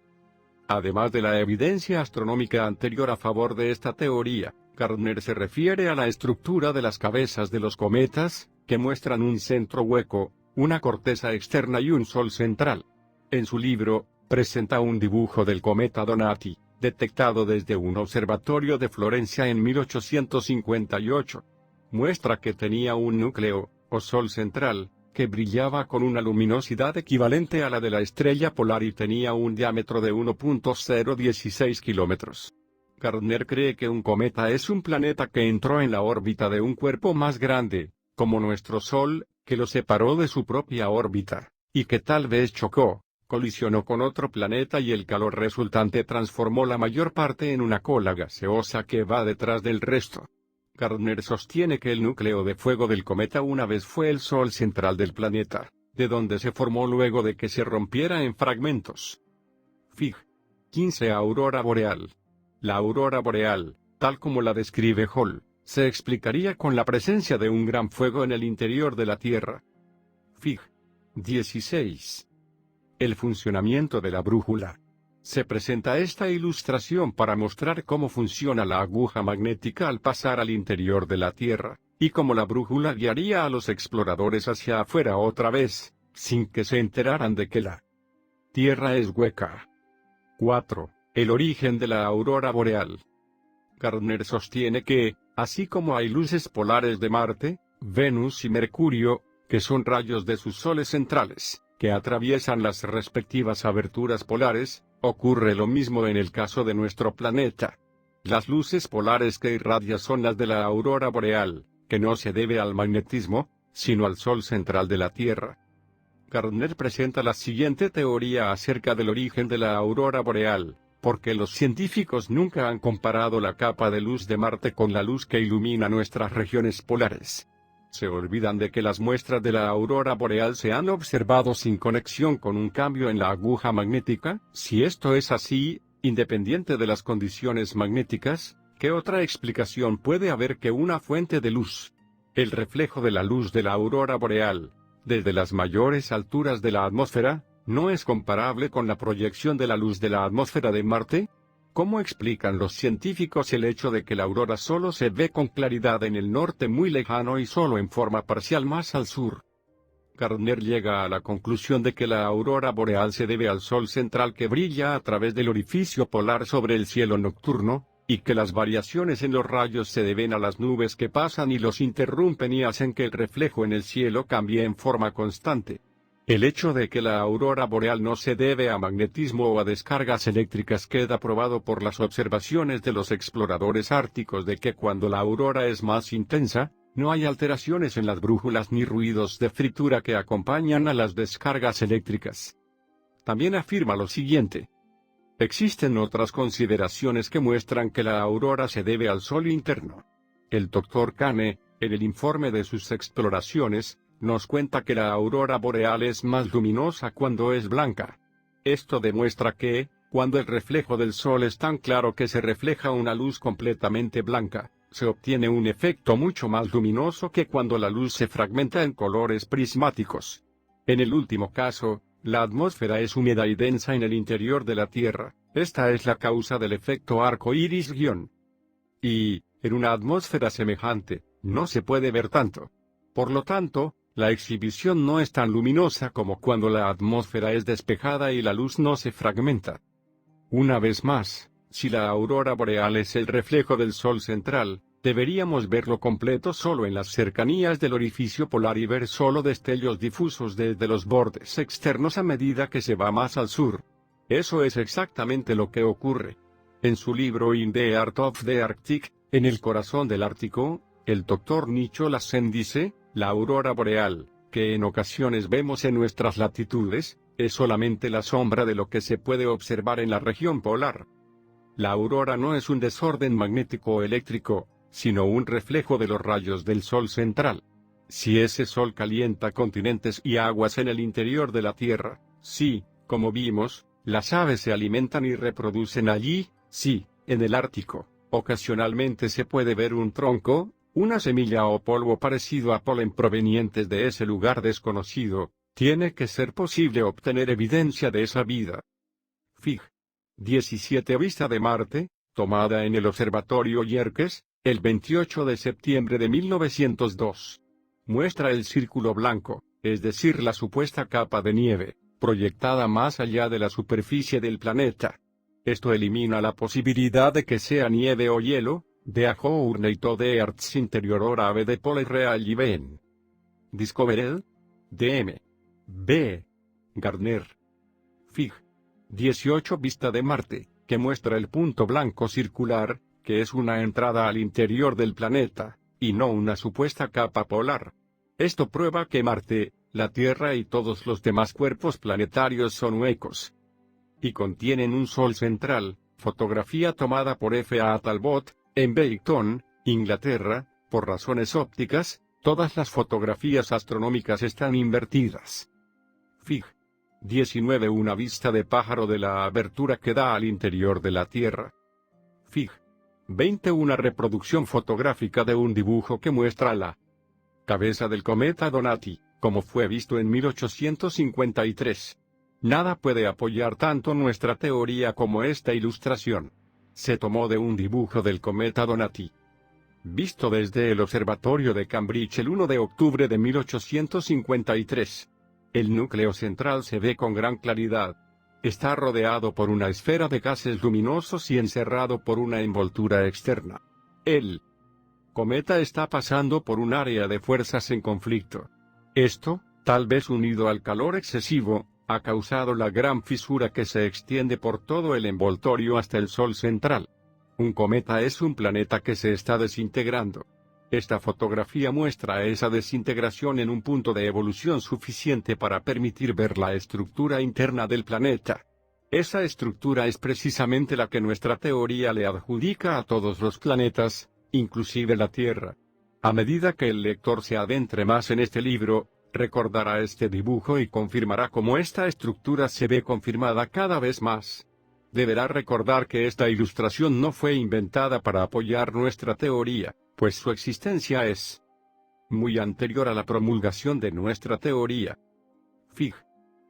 Además de la evidencia astronómica anterior a favor de esta teoría, Gardner se refiere a la estructura de las cabezas de los cometas, que muestran un centro hueco, una corteza externa y un Sol central. En su libro, presenta un dibujo del cometa Donati, detectado desde un observatorio de Florencia en 1858. Muestra que tenía un núcleo, o Sol central, que brillaba con una luminosidad equivalente a la de la estrella polar y tenía un diámetro de 1.016 kilómetros. Gardner cree que un cometa es un planeta que entró en la órbita de un cuerpo más grande, como nuestro Sol, que lo separó de su propia órbita, y que tal vez chocó, colisionó con otro planeta y el calor resultante transformó la mayor parte en una cola gaseosa que va detrás del resto. Gardner sostiene que el núcleo de fuego del cometa una vez fue el Sol central del planeta, de donde se formó luego de que se rompiera en fragmentos. Fig. 15. Aurora boreal. La aurora boreal, tal como la describe Hall, se explicaría con la presencia de un gran fuego en el interior de la Tierra. Fig. 16. El funcionamiento de la brújula. Se presenta esta ilustración para mostrar cómo funciona la aguja magnética al pasar al interior de la Tierra, y cómo la brújula guiaría a los exploradores hacia afuera otra vez, sin que se enteraran de que la Tierra es hueca. 4. El origen de la aurora boreal. Gardner sostiene que, así como hay luces polares de Marte, Venus y Mercurio, que son rayos de sus soles centrales, que atraviesan las respectivas aberturas polares, ocurre lo mismo en el caso de nuestro planeta. Las luces polares que irradia son las de la aurora boreal, que no se debe al magnetismo, sino al Sol central de la Tierra. Gardner presenta la siguiente teoría acerca del origen de la aurora boreal, porque los científicos nunca han comparado la capa de luz de Marte con la luz que ilumina nuestras regiones polares. Se olvidan de que las muestras de la aurora boreal se han observado sin conexión con un cambio en la aguja magnética. Si esto es así, independiente de las condiciones magnéticas, ¿qué otra explicación puede haber que una fuente de luz? El reflejo de la luz de la aurora boreal, desde las mayores alturas de la atmósfera, ¿no es comparable con la proyección de la luz de la atmósfera de Marte? ¿Cómo explican los científicos el hecho de que la aurora solo se ve con claridad en el norte muy lejano y solo en forma parcial más al sur? Gardner llega a la conclusión de que la aurora boreal se debe al sol central que brilla a través del orificio polar sobre el cielo nocturno, y que las variaciones en los rayos se deben a las nubes que pasan y los interrumpen y hacen que el reflejo en el cielo cambie en forma constante. El hecho de que la aurora boreal no se debe a magnetismo o a descargas eléctricas queda probado por las observaciones de los exploradores árticos de que cuando la aurora es más intensa, no hay alteraciones en las brújulas ni ruidos de fritura que acompañan a las descargas eléctricas. También afirma lo siguiente. Existen otras consideraciones que muestran que la aurora se debe al sol interno. El Dr. Kane, en el informe de sus exploraciones, nos cuenta que la aurora boreal es más luminosa cuando es blanca. Esto demuestra que, cuando el reflejo del sol es tan claro que se refleja una luz completamente blanca, se obtiene un efecto mucho más luminoso que cuando la luz se fragmenta en colores prismáticos. En el último caso, la atmósfera es húmeda y densa en el interior de la Tierra. Esta es la causa del efecto arco iris-. Y, en una atmósfera semejante, no se puede ver tanto. Por lo tanto, la exhibición no es tan luminosa como cuando la atmósfera es despejada y la luz no se fragmenta. Una vez más, si la aurora boreal es el reflejo del sol central, deberíamos verlo completo solo en las cercanías del orificio polar y ver solo destellos difusos desde los bordes externos a medida que se va más al sur. Eso es exactamente lo que ocurre. En su libro In the Heart of the Arctic, en el corazón del Ártico, el Dr. Nicholas Sen dice, la aurora boreal, que en ocasiones vemos en nuestras latitudes, es solamente la sombra de lo que se puede observar en la región polar. La aurora no es un desorden magnético o eléctrico, sino un reflejo de los rayos del sol central. Si ese sol calienta continentes y aguas en el interior de la Tierra, sí, como vimos, las aves se alimentan y reproducen allí, sí, en el Ártico, ocasionalmente se puede ver un tronco, una semilla o polvo parecido a polen provenientes de ese lugar desconocido. Tiene que ser posible obtener evidencia de esa vida. Fig. 17 Vista de Marte, tomada en el Observatorio Yerkes, el 28 de septiembre de 1902. Muestra el círculo blanco, es decir la supuesta capa de nieve, proyectada más allá de la superficie del planeta. Esto elimina la posibilidad de que sea nieve o hielo, de Ajourneito de Earth's Interior Ave de Pole Real y Ben. Discovered. DM. B. Gardner. Fig. 18 Vista de Marte, que muestra el punto blanco circular, que es una entrada al interior del planeta, y no una supuesta capa polar. Esto prueba que Marte, la Tierra y todos los demás cuerpos planetarios son huecos. Y contienen un sol central, fotografía tomada por F.A. Talbot, en Brighton, Inglaterra, por razones ópticas, todas las fotografías astronómicas están invertidas. Fig. 19 Una vista de pájaro de la abertura que da al interior de la Tierra. Fig. 20 Una reproducción fotográfica de un dibujo que muestra la cabeza del cometa Donati, como fue visto en 1853. Nada puede apoyar tanto nuestra teoría como esta ilustración. Se tomó de un dibujo del cometa Donati, visto desde el observatorio de Cambridge el 1 de octubre de 1853. El núcleo central se ve con gran claridad. Está rodeado por una esfera de gases luminosos y encerrado por una envoltura externa. El cometa está pasando por un área de fuerzas en conflicto. Esto, tal vez unido al calor excesivo, ha causado la gran fisura que se extiende por todo el envoltorio hasta el Sol central. Un cometa es un planeta que se está desintegrando. Esta fotografía muestra esa desintegración en un punto de evolución suficiente para permitir ver la estructura interna del planeta. Esa estructura es precisamente la que nuestra teoría le adjudica a todos los planetas, inclusive la Tierra. A medida que el lector se adentre más en este libro, recordará este dibujo y confirmará cómo esta estructura se ve confirmada cada vez más. Deberá recordar que esta ilustración no fue inventada para apoyar nuestra teoría, pues su existencia es muy anterior a la promulgación de nuestra teoría. Fig.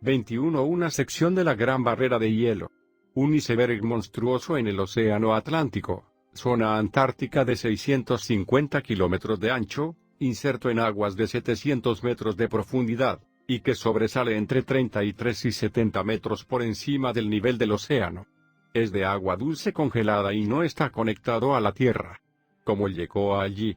21. Una sección de la Gran Barrera de Hielo. Un iceberg monstruoso en el Océano Atlántico, zona antártica de 650 kilómetros de ancho, inserto en aguas de 700 metros de profundidad, y que sobresale entre 33 y 70 metros por encima del nivel del océano. Es de agua dulce congelada y no está conectado a la Tierra. ¿Cómo llegó allí?